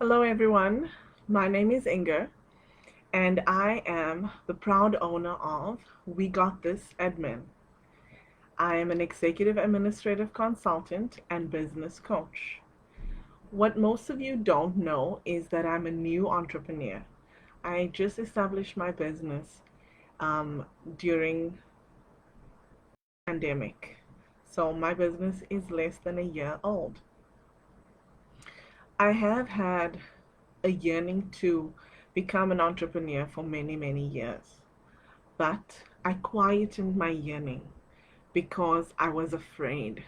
Hello, everyone. My name is Inga, and I am the proud owner of We Got This Admin. I am an executive administrative consultant and business coach. What most of you don't know is that I'm a new entrepreneur. I just established my business during pandemic. So my business is less than a year old. I have had a yearning to become an entrepreneur for many, many years. But I quietened my yearning because I was afraid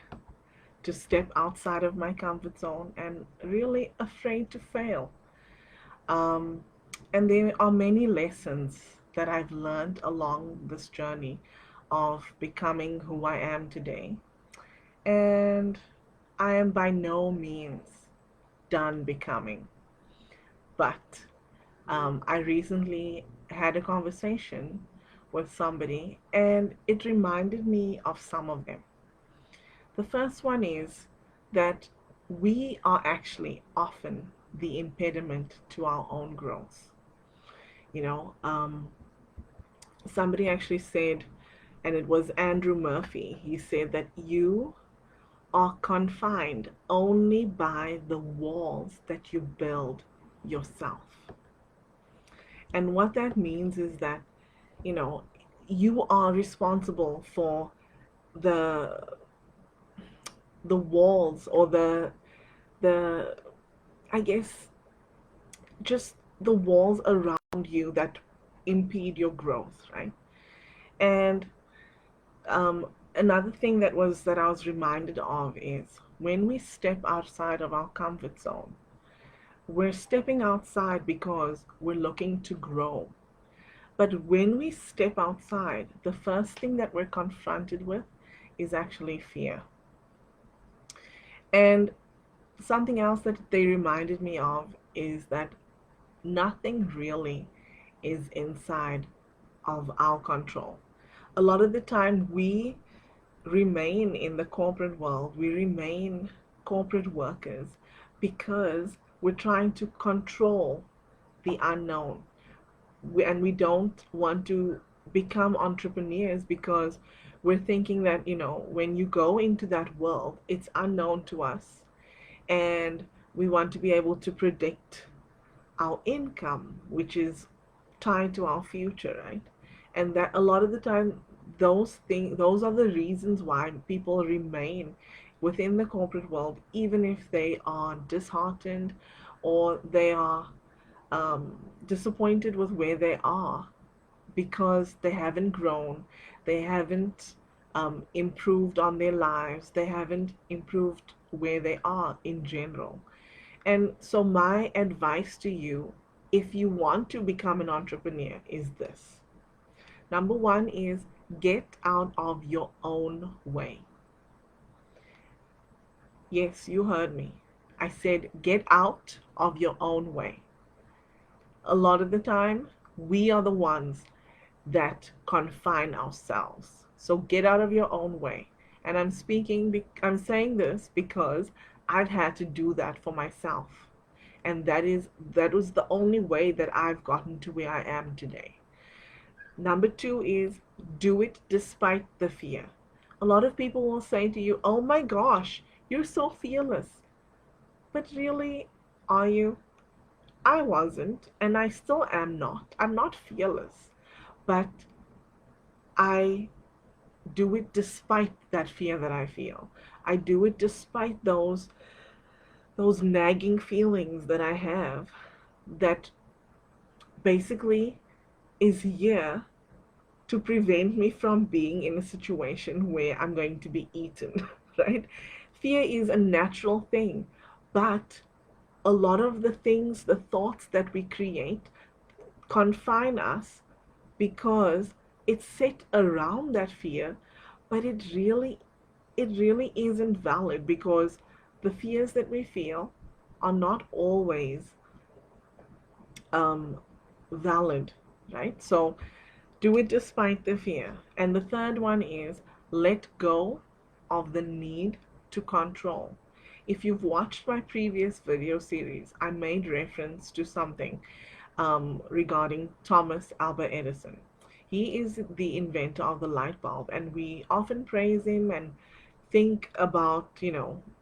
to step outside of my comfort zone and really afraid to fail. Um, and there are many lessons that I've learned along this journey of becoming who I am today. And I am by no means done becoming. But I recently had a conversation with somebody and it reminded me of some of them. The first one is that we are actually often the impediment to our own growth. You know, somebody actually said, and it was Andrew Murphy, he said that you are confined only by the walls that you build yourself. And what that means is that, you know, you are responsible for the the walls or the I guess just the walls around you that impede your growth, right? And another thing that I was reminded of is when we step outside of our comfort zone, we're stepping outside because we're looking to grow. But when we step outside, the first thing that we're confronted with is actually fear. And something else that they reminded me of is that nothing really is inside of our control. A lot of the time, we remain in the corporate world, we remain corporate workers because we're trying to control the unknown. And we don't want to become entrepreneurs because we're thinking that, when you go into that world, it's unknown to us and we want to be able to predict our income, which is tied to our future, right? And that a lot of the time, those are the reasons why people remain within the corporate world, even if they are disheartened or they are disappointed with where they are because they haven't grown, they haven't improved on their lives, they haven't improved where they are in general. And so, my advice to you, if you want to become an entrepreneur, is this. Number one is get out of your own way. Yes, you heard me. I said get out of your own way. A lot of the time, we are the ones that confine ourselves. So get out of your own way. And I'm saying this because I've had to do that for myself. And that was the only way that I've gotten to where I am today. Number two is do it despite the fear. A lot of people will say to you, "Oh my gosh, you're so fearless." But really, are you? I wasn't, and I still am not. I'm not fearless, but I do it despite that fear that I feel. I do it despite those nagging feelings that I have that basically is here to prevent me from being in a situation where I'm going to be eaten, right? Fear is a natural thing, but a lot of the things, the thoughts that we create confine us because it's set around that fear, but it really isn't valid because the fears that we feel are not always um, valid, right? So do it despite the fear. And the third one is let go of the need to control. If you've watched my previous video series, I made reference to something regarding Thomas Alva Edison. He is the inventor of the light bulb, and we often praise him and think about,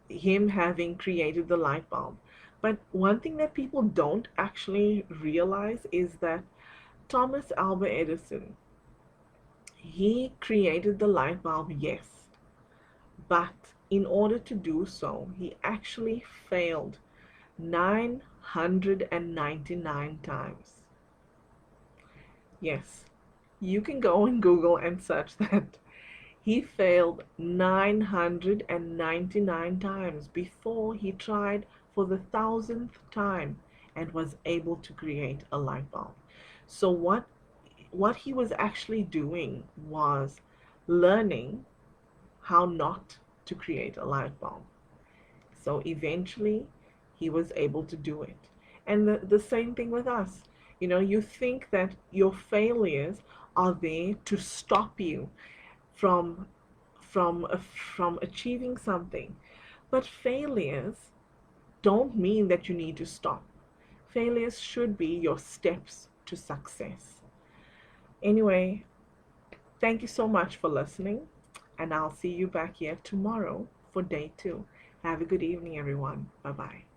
him having created the light bulb. But one thing that people don't actually realize is that Thomas Alva Edison, he created the light bulb, yes, but in order to do so, he actually failed 999 times. Yes, you can go on Google and search that. He failed 999 times before he tried for the thousandth time and was able to create a light bulb. So what he was actually doing was learning how not to create a light bulb. So eventually he was able to do it. And the same thing with us. You think that your failures are there to stop you from from achieving something. But failures don't mean that you need to stop. Failures should be your steps to success. Anyway, thank you so much for listening, and I'll see you back here tomorrow for day 2. Have a good evening, everyone. Bye bye.